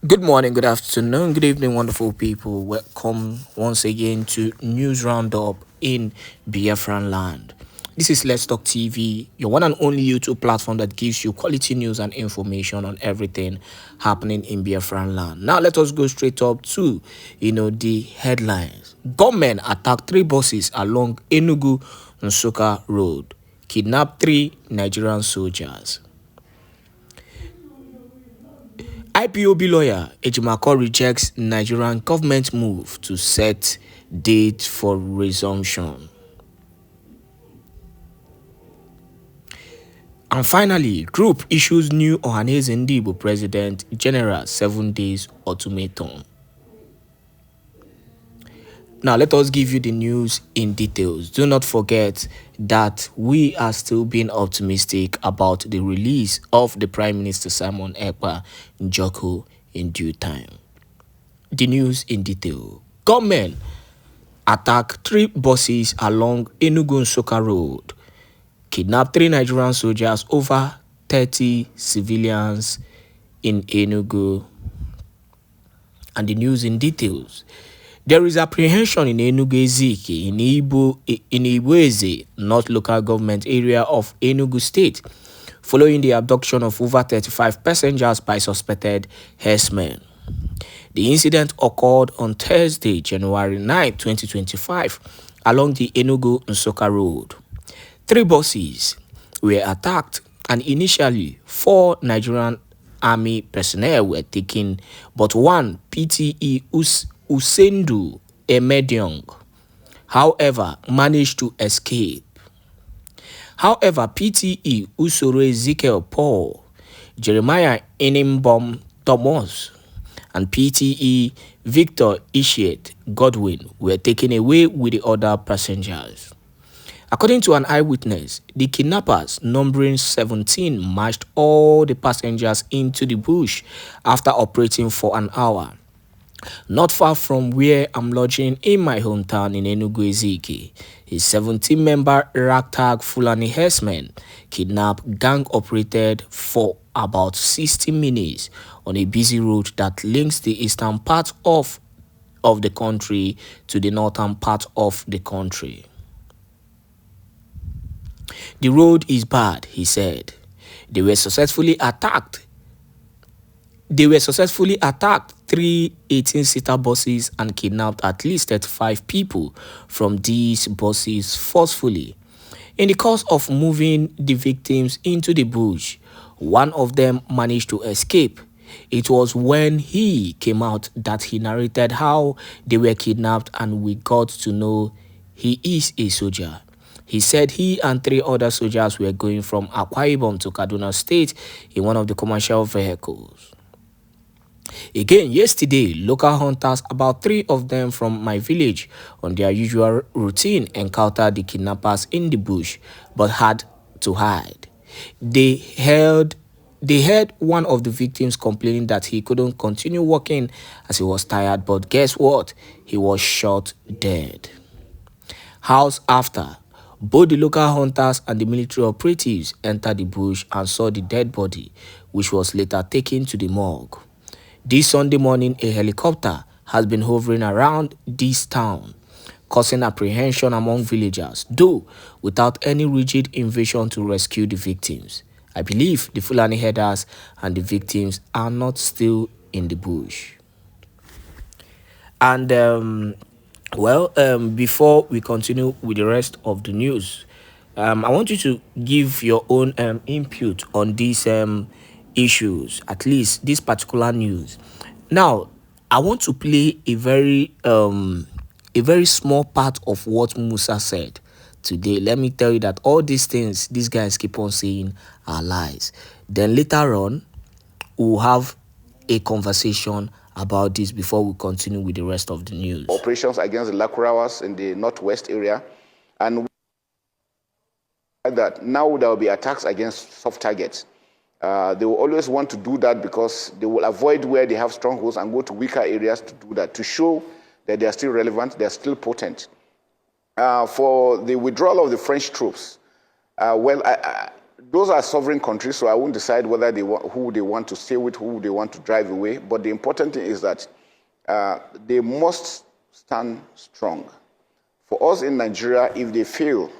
Good morning, good afternoon, good evening, wonderful people. Welcome once again to News Roundup in Biafraland. This is Let's Talk TV, your one and only YouTube platform that gives you quality news and information on everything happening in Biafraland. Now, let us go straight up to, the headlines. Gunmen attack three buses along Enugu Nsukka Road, kidnap three Nigerian soldiers. IPOB lawyer Ejimako rejects Nigerian government move to set date for resumption. And finally, group issues new Ohanaeze Ndigbo President General 7 days ultimatum. Now, let us give you the news in details. Do not forget that we are still being optimistic about the release of the Prime Minister Simon Ekpa Njoku in due time. The news in detail. Gunmen attack three buses along Enugu Nsukka Road, kidnap three Nigerian soldiers, over 30 civilians in Enugu. And the news in details. There is apprehension in Enugu Ezike in Igboeze, North Local Government Area of Enugu State, following the abduction of over 35 passengers by suspected herdsmen. The incident occurred on Thursday, January 9, 2025, along the Enugu Nsukka Road. Three buses were attacked, and initially 4 Nigerian Army personnel were taken, but one PTE Usendu Emediong, however, managed to escape. However, PTE Usoro Ezekiel Paul, Jeremiah Inimbom Thomas, and PTE Victor Ishiet Godwin were taken away with the other passengers. According to an eyewitness, the kidnappers, numbering 17, marched all the passengers into the bush after operating for an hour. Not far from where I'm lodging in my hometown in Enugu Ezike, a 17-member ragtag Fulani herdsmen kidnap gang operated for about 60 minutes on a busy road that links the eastern part of the country to the northern part of the country. The road is bad, he said. They were successfully attacked 3 18-seater buses and kidnapped at least 35 people from these buses forcefully. In the course of moving the victims into the bush, one of them managed to escape. It was when he came out that he narrated how they were kidnapped, and we got to know he is a soldier. He said he and 3 other soldiers were going from Akwa Ibom to Kaduna State in one of the commercial vehicles. Again, yesterday, local hunters, about 3 of them from my village, on their usual routine, encountered the kidnappers in the bush, but had to hide. They heard one of the victims complaining that he couldn't continue walking as he was tired, but guess what? He was shot dead. Hours after, both the local hunters and the military operatives entered the bush and saw the dead body, which was later taken to the morgue. This Sunday morning, a helicopter has been hovering around this town, causing apprehension among villagers, though without any rigid invasion to rescue the victims. I believe the Fulani herders and the victims are not still in the bush. And, before we continue with the rest of the news, I want you to give your own input on these issues, at least this particular news. Now, I want to play a very small part of what Musa said today. Let me tell you that all these things these guys keep on saying are lies. Then later on, we'll have a conversation about this before we continue with the rest of the news. Operations against the Lakurawas in the northwest area, and that now there will be attacks against soft targets. They will always want to do that because they will avoid where they have strongholds and go to weaker areas to do that, to show that they are still relevant, they are still potent. For the withdrawal of the French troops, those are sovereign countries, so I won't decide whether who they want to stay with, who they want to drive away. But the important thing is that they must stand strong. For us in Nigeria, if they fail,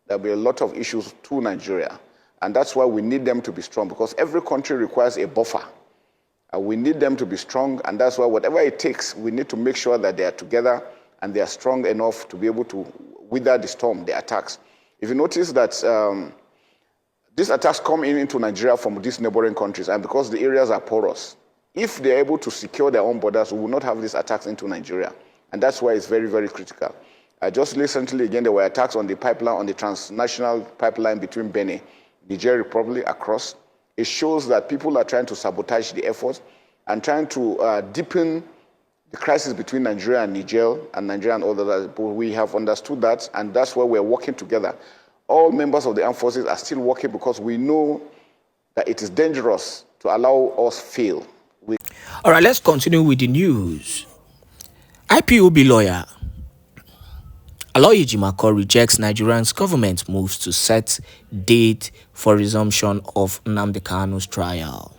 there'll be a lot of issues to Nigeria. And that's why we need them to be strong, because every country requires a buffer. We need them to be strong, and that's why whatever it takes, we need to make sure that they are together and they are strong enough to be able to weather the storm, the attacks. If you notice that these attacks come into Nigeria from these neighboring countries, and because the areas are porous, if they're able to secure their own borders, we will not have these attacks into Nigeria. And that's why it's very, very critical. Just recently, again, there were attacks on the pipeline, on the transnational pipeline between Benin, Niger Republic, across. It shows that people are trying to sabotage the efforts and trying to deepen the crisis between Nigeria and Niger and others. But we have understood that, and that's why we're working together. All members of the armed forces are still working because we know that it is dangerous to allow us fail. All right, let's continue with the news. IPOB lawyer Aloy Ejimakor rejects Nigerian's government moves to set date for resumption of Nnamdi Kanu's trial.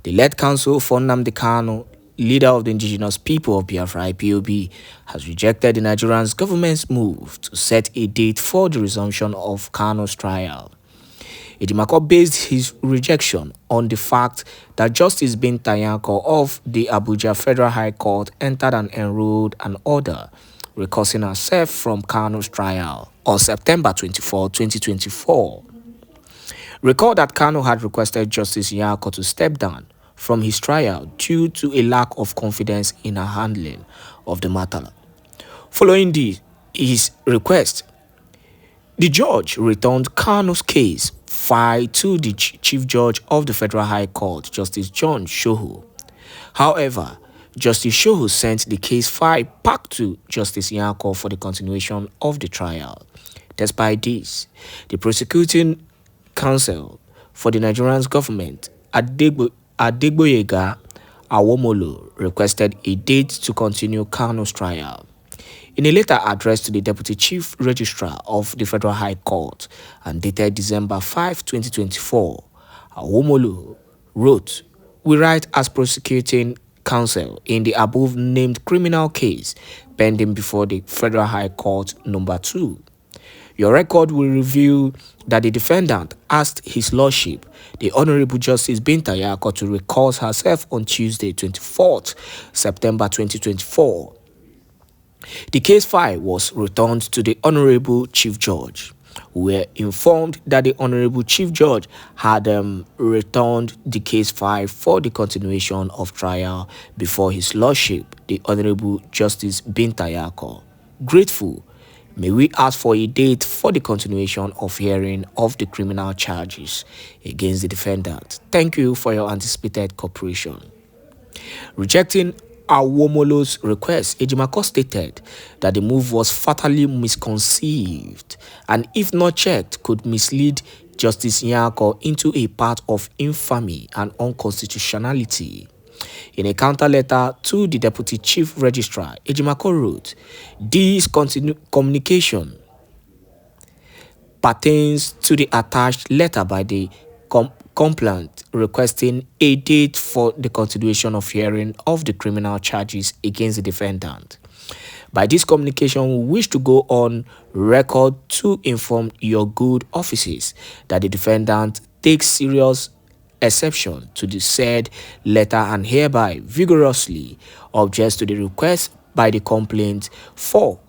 The lead counsel for Nnamdi Kanu, leader of the indigenous people of Biafra IPOB, has rejected the Nigerian's government's move to set a date for the resumption of Kanu's trial. Ejimakor based his rejection on the fact that Justice Binta Nyako of the Abuja Federal High Court entered and enrolled an order recusing herself from Kanu's trial on September 24, 2024. Recall that Kanu had requested Justice Nyako to step down from his trial due to a lack of confidence in her handling of the matter. Following his request, the judge returned Kanu's case file to the Chief Judge of the Federal High Court, Justice John Shohu. However, Justice Shohu sent the case file back to Justice Nyako for the continuation of the trial. Despite this, the prosecuting counsel for the Nigerian government, Adegboyega Awomolo, requested a date to continue Kanu's trial. In a letter addressed to the Deputy Chief Registrar of the Federal High Court and dated December 5, 2024, Awomolo wrote, "We write as prosecuting counsel in the above-named criminal case pending before the Federal High Court number 2. Your record will reveal that the defendant asked His Lordship, the Honorable Justice Binta Nyako, to recuse herself on Tuesday, 24th September 2024. The case file was returned to the Honorable Chief Judge. We were informed that the Honorable Chief Judge had returned the case file for the continuation of trial before His Lordship, the Honorable Justice Binta Nyako. Grateful, may we ask for a date for the continuation of hearing of the criminal charges against the defendant. Thank you for your anticipated cooperation." Rejecting Awomolo's request, Ejimakor stated that the move was fatally misconceived and, if not checked, could mislead Justice Nyako into a path of infamy and unconstitutionality. In a counter letter to the Deputy Chief Registrar, Ejimakor wrote, "This communication pertains to the attached letter by the complainant requesting a date for the continuation of hearing of the criminal charges against the defendant. By this communication, we wish to go on record to inform your good offices that the defendant takes serious exception to the said letter and hereby vigorously objects to the request by the complainant for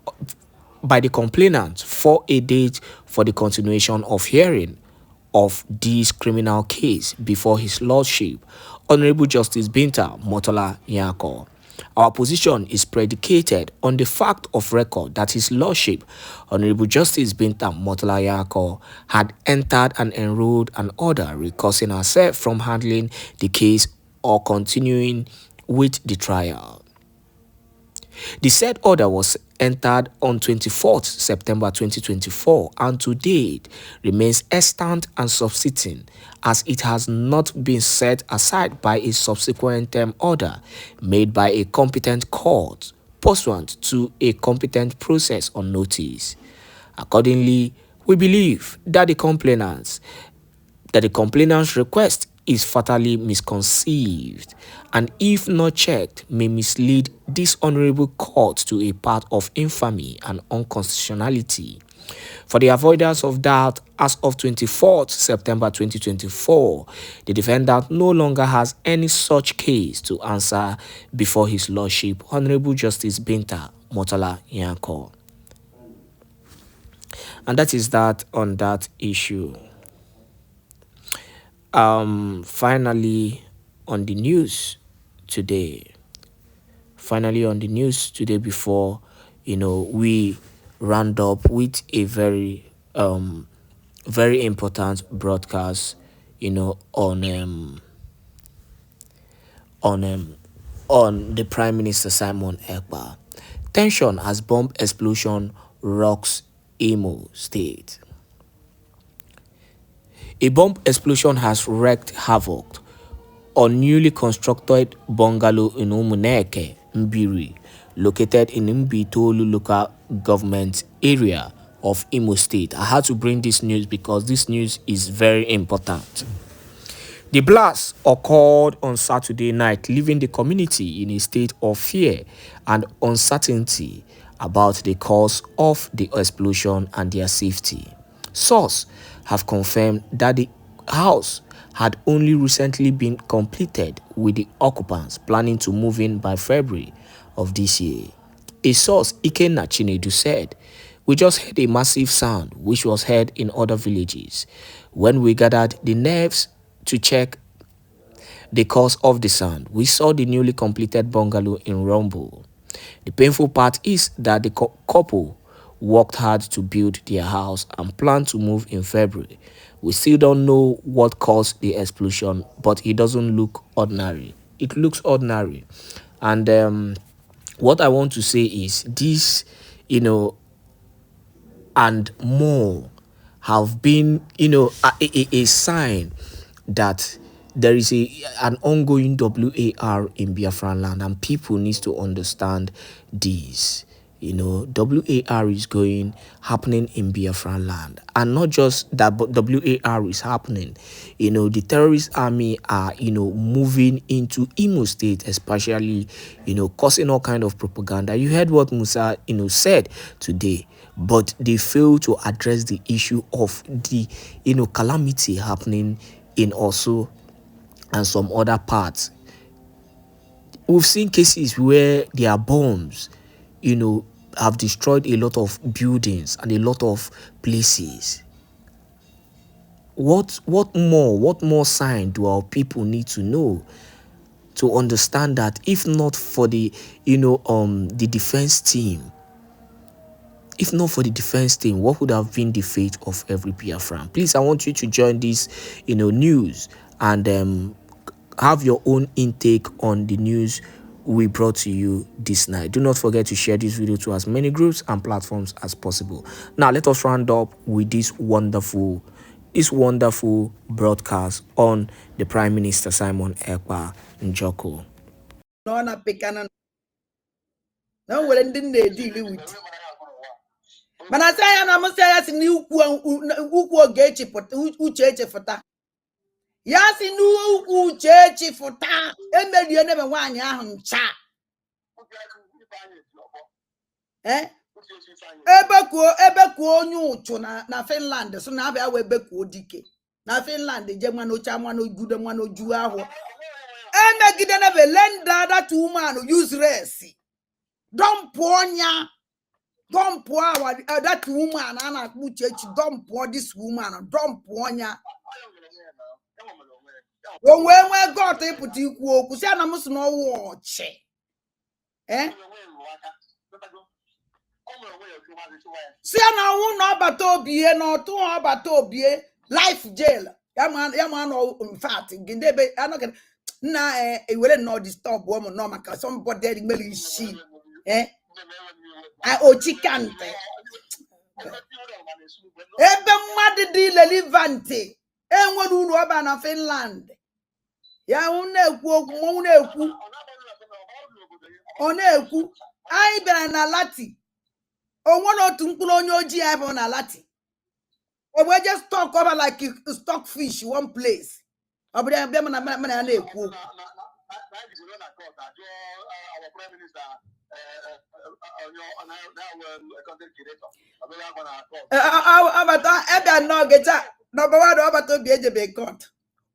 a date for the continuation of hearing of this criminal case before His Lordship, Honorable Justice Binta Motola Nyako. Our position is predicated on the fact of record that His Lordship, Honorable Justice Binta Motola Nyako, had entered and enrolled an order recusing herself from handling the case or continuing with the trial. The said order was entered on 24th September 2024 and to date remains extant and subsisting, as it has not been set aside by a subsequent order made by a competent court pursuant to a competent process on notice. Accordingly, we believe that the complainants that the complainant's request is fatally misconceived and, if not checked, may mislead this honorable court to a path of infamy and unconstitutionality. For the avoidance of doubt, as of 24th September 2024, the defendant no longer has any such case to answer before His Lordship, Honorable Justice Binta Murtala Nyako. And that is that on that issue. Finally on the news today, before we round up with a very very important broadcast on the Prime Minister Simon Ekpa. Tension as bomb explosion rocks Imo State. A bomb explosion has wreaked havoc on newly constructed bungalow in Umuneke, Mbierï, located in Mbitolu local government area of Imo State. I had to bring this news because this news is very important. The blast occurred on Saturday night, leaving the community in a state of fear and uncertainty about the cause of the explosion and their safety. Sources have confirmed that the house had only recently been completed, with the occupants planning to move in by February of this year. A source, Ikenna Chinedu, said, "We just heard a massive sound which was heard in other villages. When we gathered the nerves to check the cause of the sound, we saw the newly completed bungalow in Rumble. The painful part is that the couple worked hard to build their house and plan to move in February. We still don't know what caused the explosion, but it doesn't look ordinary. It looks ordinary." And what I want to say is this, and more have been, a sign that there is an ongoing WAR in Biafraland, and people need to understand this. WAR is happening in Biafraland, and not just that, but WAR is happening. The terrorist army are, moving into Imo State, especially, causing all kind of propaganda. You heard what Musa, said today, but they fail to address the issue of the, calamity happening in also and some other parts. We've seen cases where their bombs, have destroyed a lot of buildings and a lot of places. What more sign do our people need to know to understand that if not for the the defense team, what would have been the fate of every Biafran? Please, I want you to join this news and have your own intake on the news we brought to you this night. Do not forget to share this video to as many groups and platforms as possible. Now, let us round up with this wonderful broadcast on the Prime Minister Simon Ekpa Njoko. Mana say ya na mo say ya si ni ukwu ogechi pụta ucheche fụta. Ya si n'ukwu uchechi fụta emerie nebe nwaanyị ahụ ncha. Ebekuo onye ụchụ na Finland so na abịa wee bekuo dike. Na Finland je nwa n'ocha nwa n'ojude nwa n'oju ahụ. Emegide nebe lenda that woman useless. Don't ponya. Don't pour that woman and Muchechi, don't pour this woman, don't pour ya. When we got a put equal, Kusiana must no watch. Siana won't know about Tobie, no two about Tobie, life jail. Yaman, in fact, Gindebe, I'm not gonna. Nah, it will not disturb woman, no, because somebody really she. Ochikante. Ebe mmadụ dị relevante enwere uru ọba na Finland. Ya na-ekwu okwu, ọ na-ekwu anyị bịara na Lati. Onwere otu mkpụrụ onye ojii anyị bụ na Lati. Or we just talk over like you stock fish one place. Or be man our prime minister number one over to be a court.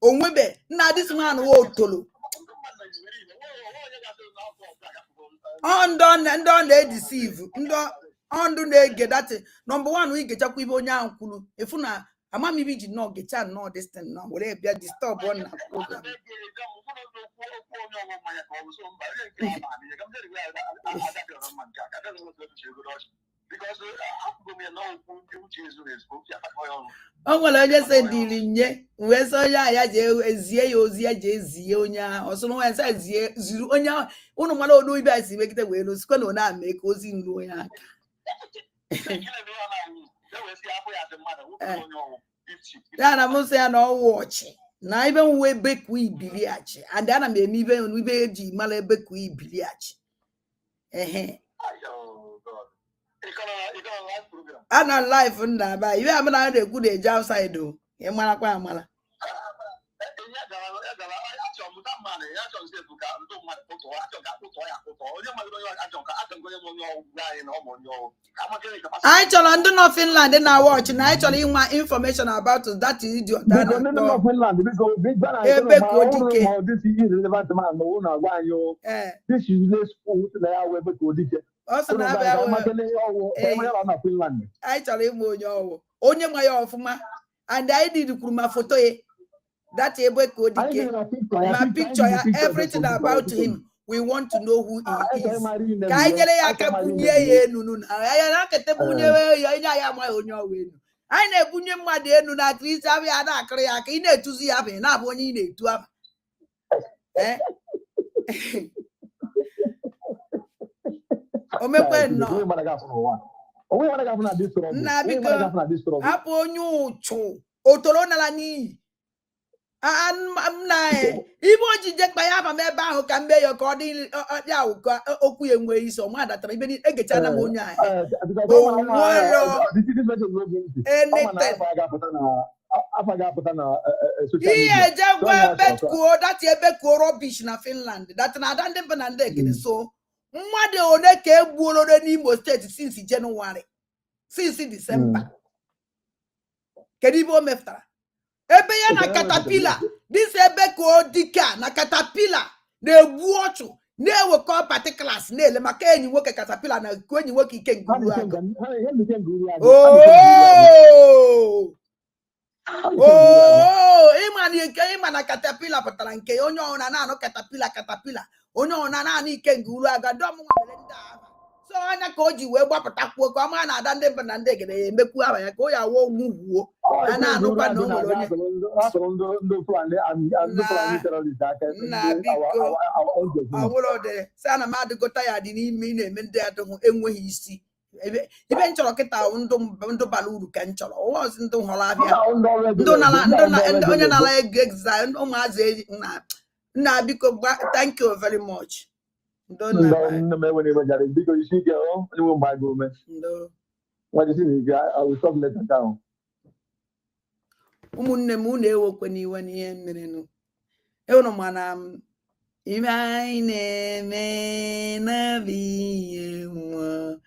Onwebe na this man wo tolo. Ndon they deceive. Ndon they get that number one we get up with onya nkulu. If una amami biji no get no this thing no. Will be disturb one program. Oh well, I just said dealing we so ya je ezie ya ozi je ezie onya oso no ensa ezie zuru onya unu mala odu ibe asi mekite we no sikwa no na make ozi nru onya ya na mo say na watch na even we beku ibili achi and ana me even we be ji mala beku ibili achi ana life nda ba ibe amana dey good dey outside o e mara kwa amala I chọrọ ndị nọ Finland na watch na I chọrọ inwa information about that idiot that no Finland because big bana this is irrelevant man no na gwa anyo this is this school na we be ko dike also na ba Finland I chọrọ ịmụ onye nwa ya ọfụma and I did kwuru ma photo ye that ebe ko dike my picture ya everything about him. We want to know who he is. Ka nyere ya ka bunye ya enu na ya na kete bunye ya nya ya ma onye owenu. Anyị na-ebunye mmadụ enu na Kristo abịa ya na-akịrị ya ka ị na-etuzi ya bụ na abụ onye ị na-etu aba. Omekwe nọ. Nna biko hapụ onye ụchụ otoro nala n'iyi. Ibe ojije kpa ya aba ebe ahụ ka mbe ya ka ọ dị ya okwu ya enwe isi ọma datara ibe egechana m onye ahụ ihe ejegwa betkuo dati ebekuo rubbish na Finland dat na ada ndị mba na ndị ekene so mmadụ one ka egbuolore n'Imo steeti since January since December kedu ibe o mefutara ebe ya na katapila this ebe ko dika na katapila na-egbu ọchụ na-ewekọ particulars na-ele maka enyi nwoke katapila na enyi nwoke ike nguru ịma na katapila pụtara nke onye ọna na-anụ katapila onye ọna na-anụ ike nguru aga dọm nwa mere ndị agha so anya ka o ji wee gbapụtakwuo ka ọma na-ada ndị mba na ndị egede ya emekwu aha ya ka o ya wuo onwu wuo a na-anụkwa na o nwere onye si ana m adịgota ya dị n'ime ị na-eme ndị adịghị enweghị isi ibe m chọrọ kịta ndụ bara uru ka m chọrọ ozi ndụ họrọ abịa onye nara ego exile ụmụazị nna biko thank you very much. Ụmụnne m unu ewekwe n'iwe n'ihe mmerenụ ewere mana ibe anyị na-eme na-abụ ihe nwa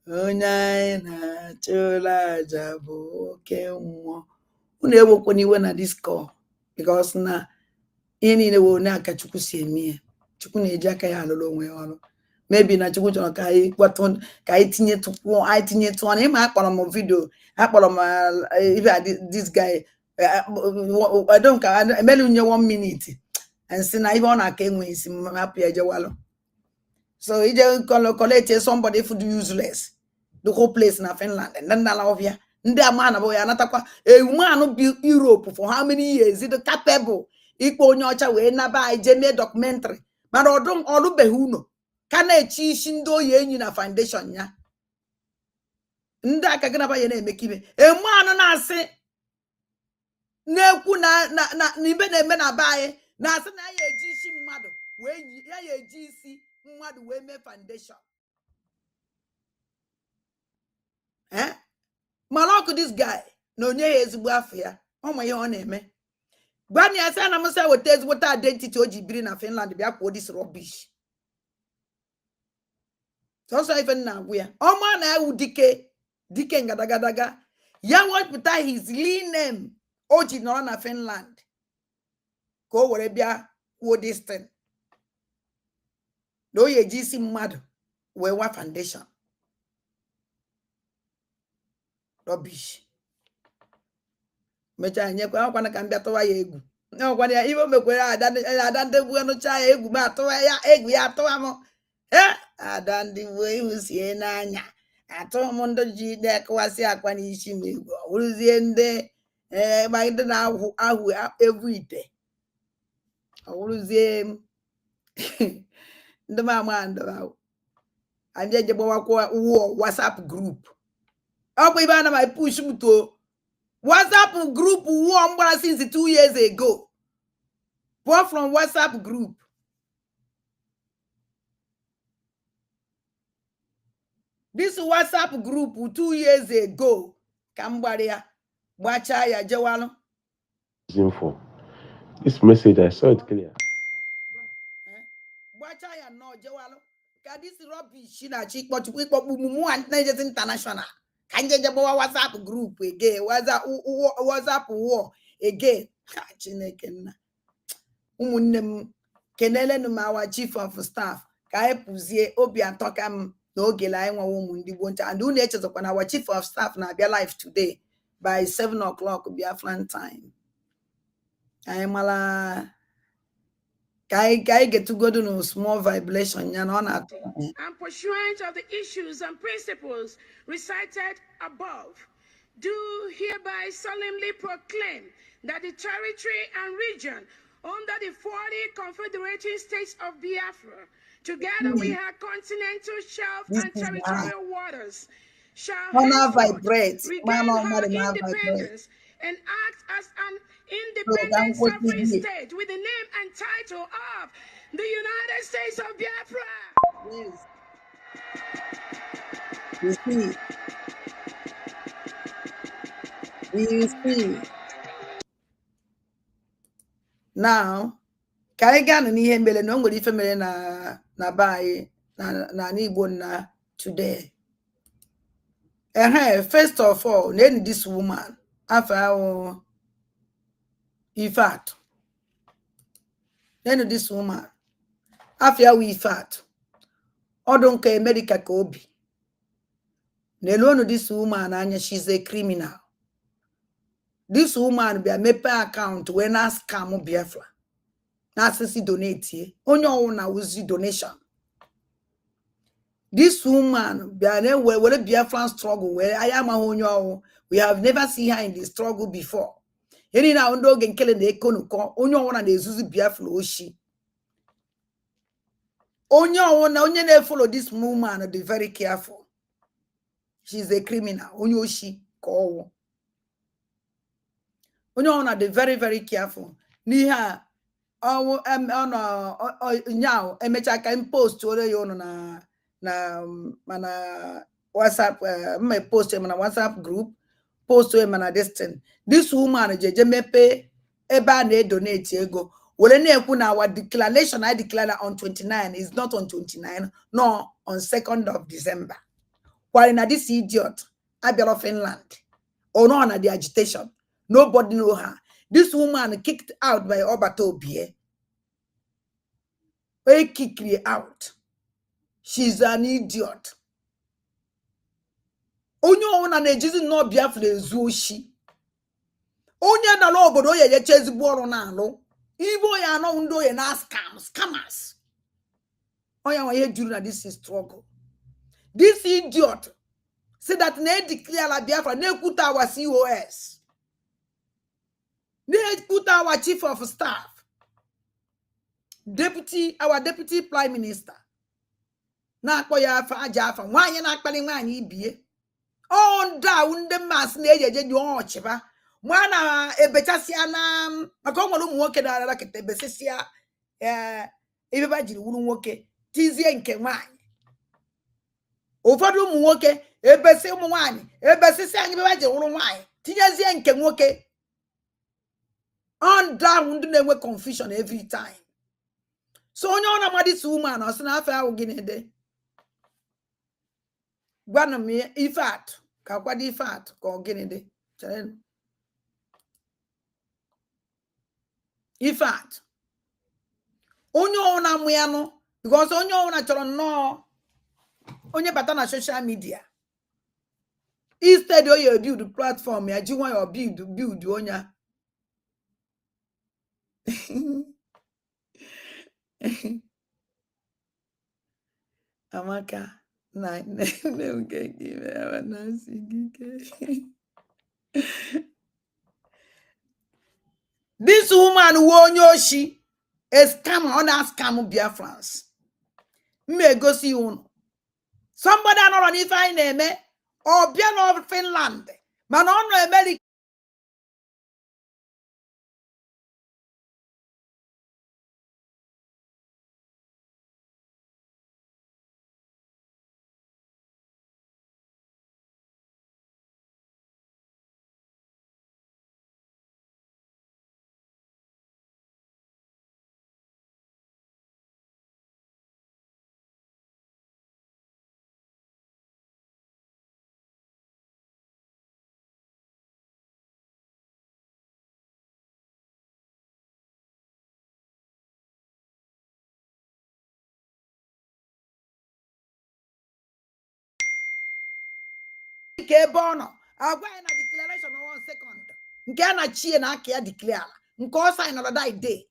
onye anyị na-achụla aja bụ oke nwa unu ewekwe n'iwe na Discord because na ihe niile wee onye aka Chukwu si eme Chukwu na-eji aka ya alụrụ onwe ya ọrụ maybe na Chukwu chọrọ ka anyị kwatụ ka anyị tinyetụ ọnụ ịma akpọrọ m vidio akpọrọ m this guy I don't ka emelu nye 1 minute and see na even aka enwe isi mapụ ya jewalụ so ije collect somebody food useless the whole place na Finland and then na obvia ndị ama na bụ ya natakwa man bi Europe for how many years is it capable ikpo onye ọcha wee naba anyị je mee documentary mana ọlụbeghị uno ka na-echi isi ndị oyi enyi na foundation ya ndị aka gị naba ya na-emekibe anụ na-asị na-ekwu na ibe na-eme na be anyị na-asị na ya eji isi mmadụ wee mee foundation mana ọkụ this guy na onye ya ezigbo afọ ya ọma ihe ọ na-eme gwani ya sị na m sị weta ezigbo identity o ji biri na Finland bịa kwuo this rubbish sọsọ ife nna agwụ ya ọma na ewu dike ngadagadaga ya wepụta his real name o ji nọrọ na Finland ka o were bịa kwuo this thing na o ya eji isi mmadụ wee wa foundation rubbish mechaa nyekwa akwana ka m bịa tụwa ya egwu ọkwana ya ibe o mekwere ada ndị gbu nụcha ya egwu ma atụwa ya egwu ya atụwa m ada ndị gbuo ihu sie n'anya atụwa m ndị ji dekụwasị akwa n'isi m egwu ọ bụrụzie ndị ma ndị na-ahụ egwu ite ọ bụrụzie ndị mama ndị ahụ anyị eje gbawakwa WhatsApp group ọ bụ ibe ana m push m to WhatsApp group war mgbara since 2 years ago. Bought from WhatsApp group. This WhatsApp group 2 years ago. Kambaria. Bachaya Jawalo. Info. This message, I saw it clear. Bachaya no Jawalo. This rubbish shina chick but we mumu and international. Kanje jabo WhatsApp group again. WhatsApp war again. Chineke nna. Ụmụnne m kenele nu our chief of staff ka e puzie obi atoka m na oge la enwa ụmụ ndị Igbo ncha and unu echezokwa na our chief of staff na abịa live today by 7 o'clock Biafraland time. Anyị mala kai get to go to no small vibration ya na ọ na-atụ. And pursuant of the issues and principles recited above, do hereby solemnly proclaim that the territory and region under the 40 confederating states of Biafra, together with her continental shelf and territorial waters, shall vibrate, regain her independence and act as an independent sovereign state with the name and title of the United States of Biafra. Yes. You see. You see. Now, ka anyị gaa n'ihe mere na o nwere ife mere na be anyị na Igbo na today. First of all, name this woman after Ifat. Name this woman after Ifat. Odon ka America ka obi. Nelonu this woman anya she's a criminal. This woman be a mepe account when I scam Biafra. Na sisi donate. Onye owu na uzi donation. This woman be a where Biafran struggle where I am a onye owu. We have never seen her in the struggle before. Any na ondo gen kele na ekonuko. Onye owu na ezuzi Biafra oshi. Onye owu na onye na follow this woman be very careful. She's a criminal. Onye oshi ko owu. Onye ona dey very very careful n'ihe now emecha ka post ore yo na mana WhatsApp my post na WhatsApp group post mana this woman jeje mepe ebe a na donate ego were na ekwu na our declaration I declare on 29 is not on 29 no on 2nd of December while na this idiot abịara Finland or no na the agitation. Nobody know her. This woman kicked out by Obatobie. They kicked her out. She's an idiot. Onyo ona nejizi no Biafra ezuoshi. Onye na lo obodo ye chezi boro na alo. Ibo ya no ndo ye na scammers. Oya wa ye juru na this is struggle. This idiot said that ne declare la Biafra ne kuta our COS. They put our chief of staff, our deputy prime minister. Na koya fa ajafa nwanye na akpali nwanye ibie. On da unde mas na ejeje nyo ochiba. Mwana ebechasia na akonwolu mu nwoke da ala kete besesia ebe ba jiri wuru nwoke tizie nke nwanye. Ụfọdụ ụmụ nwoke ebesi ụmụ nwanyị ebesisi anyị ebe ba jiri wuru nwanyị. tinyezie nke nwoke on down ndị na-enwe confusion every time. So onye ọ na-ama this woman ọ sị na afọ ahụ gịnị dị gwana m ife atụ ka kwado ife atụ ka ọ gịnị dị chere ife atụ onye ọ na-amụ ya nụ because onye ọ na-chọrọ nnọọ onye bata na social media instead o ya build platform ya ji nwa ya build onye Amaka this woman wonyoshi a scam on a scam Biafrans. Me go see you. Somebody not on if I name or Biafra of Finland. Man on America. Ke bono agwa na declaration 1 second nke na chie na aka ya declare nke o sign on that day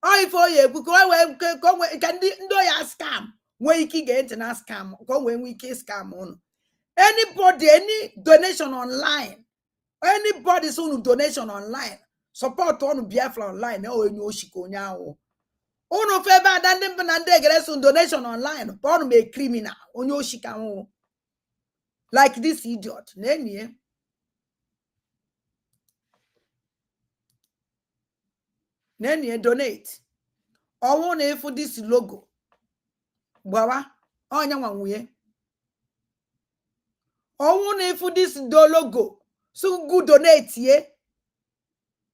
o ifo ye ekwu ko we ka ndị ya scam nwe ike ge ntị na scam ko we nwe ike scam unu anybody any donation online anybody so donation online support on Biafra online o enye oshiko onye ahụ unu fe ba da ndị mba na ndị egere so donation online but me criminal onye oshika ahụ like this idiot. Nenye. Donate. I want to for this logo. Bawa. Onya wanguye. I want to for this logo. So good donate ye.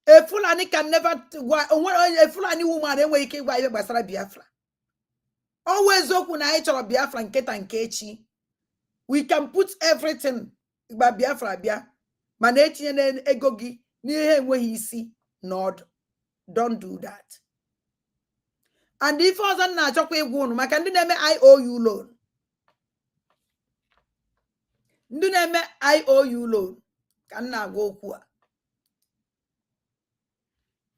A Fulani can never. A Fulani woman anyway you can buy Basara Biafra. Always open a each of Biafra and Keta and Kechi. We can put everything by Biafra Bia. Maneti and egogi near him where he see nod. Don't do that. And if I was not chocolate wound, my can do name IOU loan. Do name IOU loan. Can now go kwa.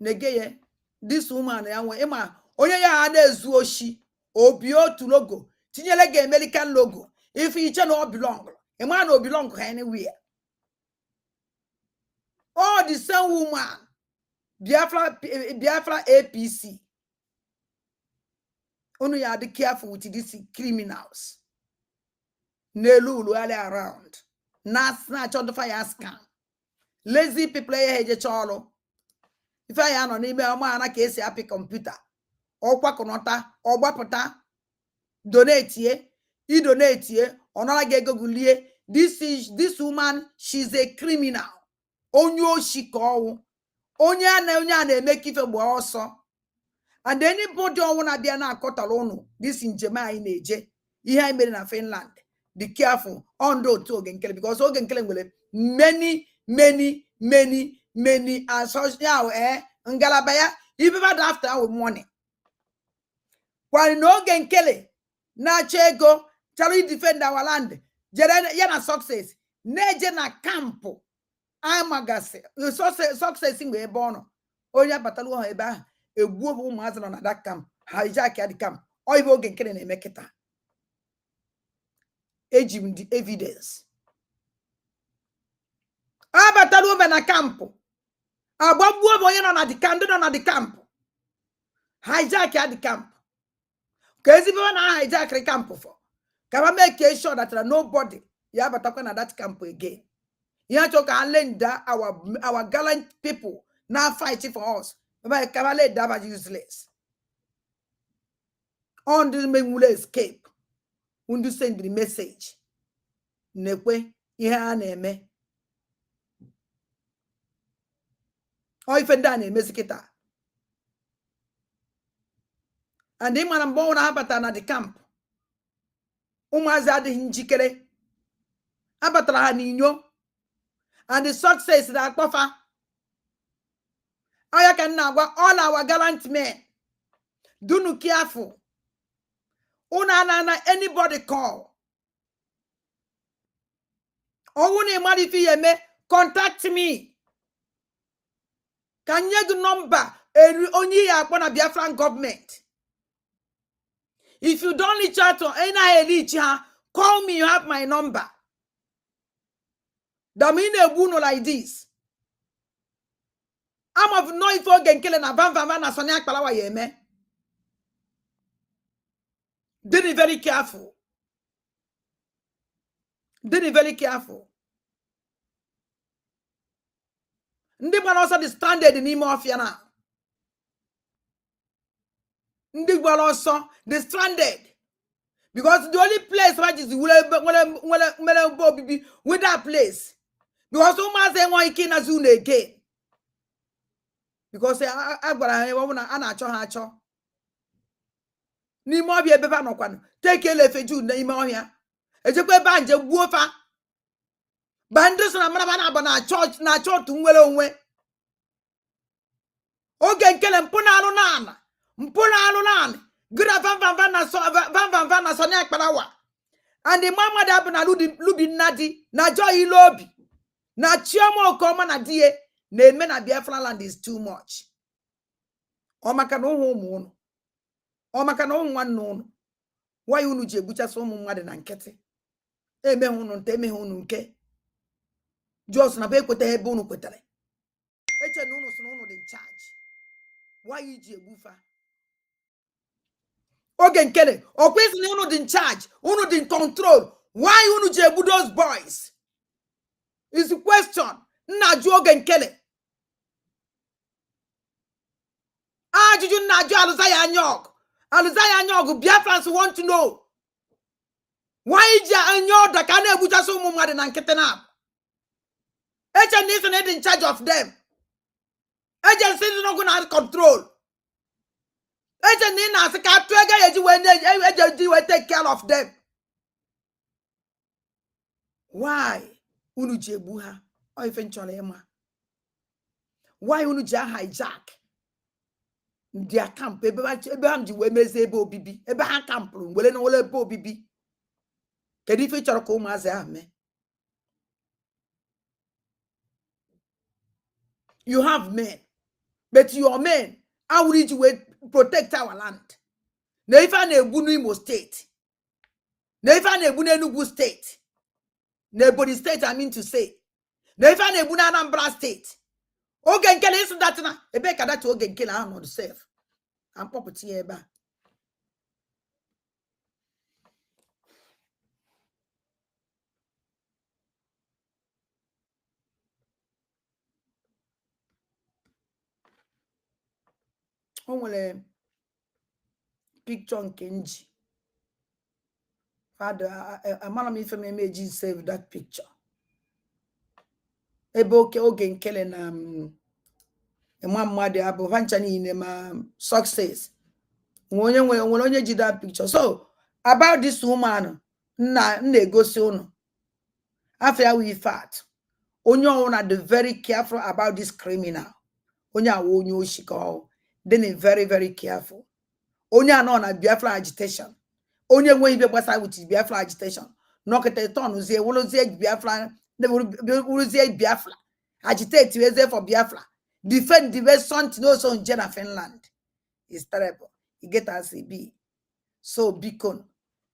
Negeye this woman Emma onye ya ada ezuoshi obio to logo. Tinyelege American logo. If each and all belong, a man will belong anywhere. Oh, the same woman, Biafra APC. Only are the careful with these criminals. Nelu around. Not snatch on the fire scam. Lazy people play a cholo. If I am on email, man, I can say happy computer. Or quaconota, or wapota. Donate ye. He donate here, this woman, she's a criminal. Onyo she call onya make it also. And anybody wanna be an akotalono, this in Jema in Eje, he made in Finland. Be careful on do to again because Ogan killing will many and social Ngalabaya, even after our morning. While no gen kelly, na chego. Shall we defend our land? Yana success. Neje na campo. Amagase. Success in Bono. Oya batalu eba. A woman mazan on that camp. Hijack at the camp. Or you can kill and make it. Ejim the evidence. Abatalu na campo. Ababu boyan on the camp. On the camp. Hijack at the camp. Cause if you want to hijack the camp for. Can I make sure that nobody ya batakwa na that camp again? You to can lend our gallant people now fighting for us. But can I let that useless? On this may will escape. When you send the message. Nekwe ihe a na-eme. O ife ndị a na-emezi kịta. And ị mara mgbe ọ na abata na the camp. Ụmụazị adịghị njikere. Abatara ha n'inyo. And the success na akpọfa. Aya ka nna agwa all our gallant men. Do careful. Una na anybody call. Owuni mari fi yeme contact me. Can you do number only na Biafran government? If you don't reach out to any call me, you have my number. Damine buno like this. I'm of no ifo genkele na van na sonia kpalawa yeme. Be very careful. Be very careful. Ndi gbara also the stranded n'ime ofia na. Ndi gbara also the stranded. Because the only place which is with that place. Because Uma say one ikina zune again. Because agbara ana acho. N'ime obia ebeba no kwanu. Take elefeju n'ime ohia. Ejekwe banje gbuofa. Bandus na mara na church nwere onwe. Oge nkele mpuna alu nana. Gira van na so na akparawa. And the mama da bu na lubi nadi na joy lobi. Na chioma okoma na die na eme na Biafraland is too much. O maka na ụmụ unu. O maka na ụmụ nwanne unu. Why unu ji egbuchasị ụmụ mmadụ na nkịtị? Eme unu nte eme unu nke. Just na be kwete ebe unu kwetere. Eche na unu so na unu dị in charge. Why you ji egbufa? Oge nkele, o kwesi na unu dị in charge, unu dị in control. Why unu ji egbu those boys? Is the question. Nna ju oge nkele. Ajụjụ nna ju Alụzaya Anyọgụ. Alụzaya Anyọgụ, Biafrans want to know. Why ji Anyọgụ ka na-egbuchasị ụmụ mmadụ na nkịtị na? Agency is in charge of them. Agency is not going to have control. Agency will take care of them. Why? Unuji buha or eventually Emma. Why unuja hijack their camp? Abraham the women's able bibi. Abraham camp room. Well, no ole bo bibi. Can you feature come as me? You have men, but your men, how would you protect our land? Never nebunu Imo State. Never nebunu Enugu State. Nobody state, I mean to say. Never nebunu Anambra State. Ogen kele is that na. Ebe kada to ogen kele am not safe. I'm property eba. Onwere picture nke nji. Father, amara m ife m emeji save that picture. Ebe oge nkele na ema mmadu abụ vancha niile ma success. Nwere onye ji that picture. So, about this woman nna egosi unu. After we fat. Onye ọwụna the very careful about this criminal. Onye awo onye oshiko. Then very, very careful. Onye anọ na Biafra agitation. Onye nwe ibe gbasa with Biafra agitation. Nọkete ton uzie wolozie Biafra, wolozie Biafra. Agitate weze for Biafra. Defend the way something also in Jena, Finland. It's terrible. You get as it be. So beacon.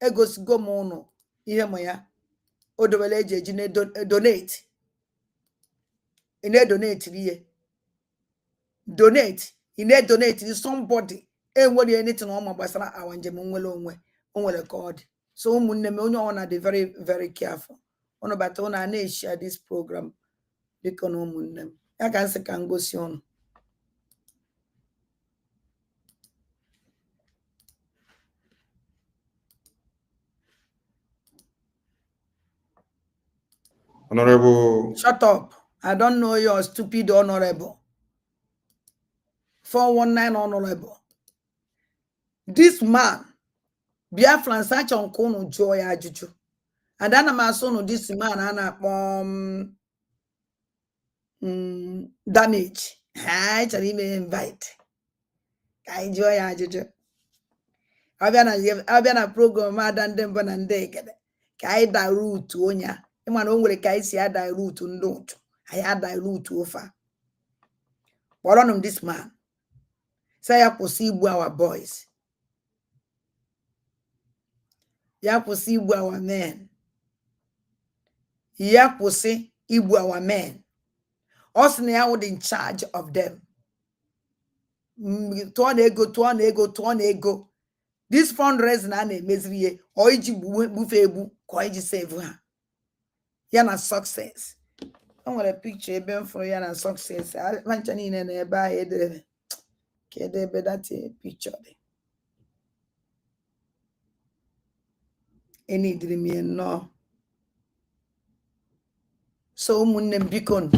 Egos go mono. Ihe moya. Odoweleje jine donate. Ine donate liye. Donate. You need donate to somebody. And what you need to know about our njem God. So munne be very, very careful. Ono batona na share this program. Because no munne. I can say can go see on. Honorable. Shut up. I don't know your stupid honorable. 419 honorable. This man, Biafraland such on kono joy ajuju. And then I'm also this man damage. I tell him invite. I enjoy ajuju. Abia program madan dem banande kede. Kai da root onya. Iman onwere kai si ada root ndot. I had that root over. But on this man. Say ya possible our boys. Ya possible our men. Ya possible our men. Us now in charge of them. Tuan ego. This fundraising na emezriye oiji bufebu ko oiji save ha. Yana success. I want a picture even for yana success. I mention in a by the kede that picture. Any dream no. So munem bikon.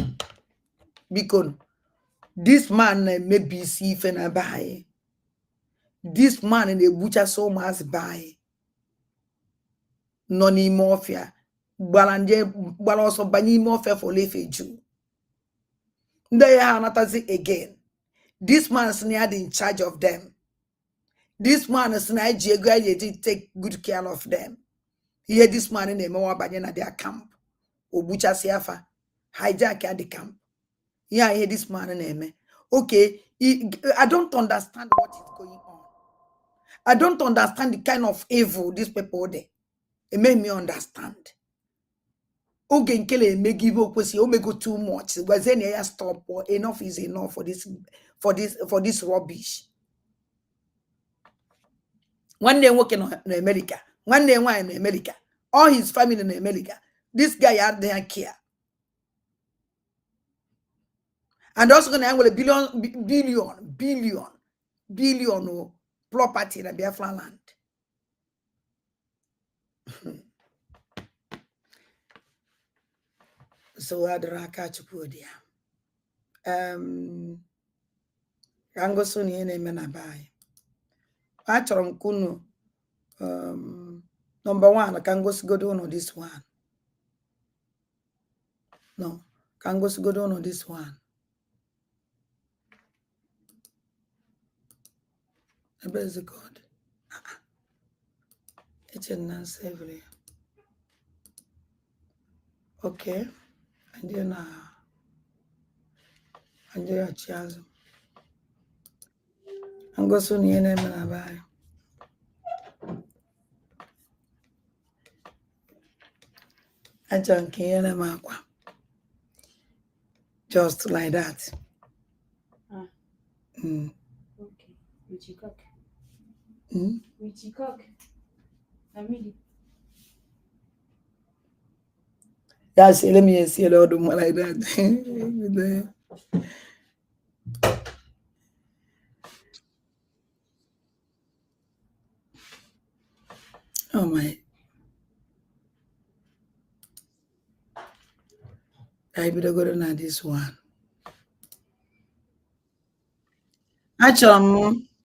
This man may be see fena buy. This man in the butcher so much buy. Noni morphia. Balanje also bani morphia for lefe Jew. They are not as again. This man is not in charge of them. This man is not to take good care of them. Here this man in the Moa Banyana their camp. Or butcher siafa. Hijack at the camp. Yeah, I hear this man name. Okay, I don't understand what is going on. I don't understand the kind of evil these people there. It made me understand. Okay, Nkele may give up with you, go too much. Was any stop or enough is enough for this rubbish. One day working in America, one day in America, all his family in America. This guy had their care. And also going to have a billion property in the Biafraland. So I had catch podia. Rango soon in a menabai. Actually, Kunu number one, I can go on this one. No, can go on this one. Praise God. It's a non-savory. Okay. And then and then child. I'm going to need them and buy. I don't care them just like that. Okay. Richie cock. Richie cock. Family. That's let me see a lot of more like that. Oh my. I better go to this one. Actually,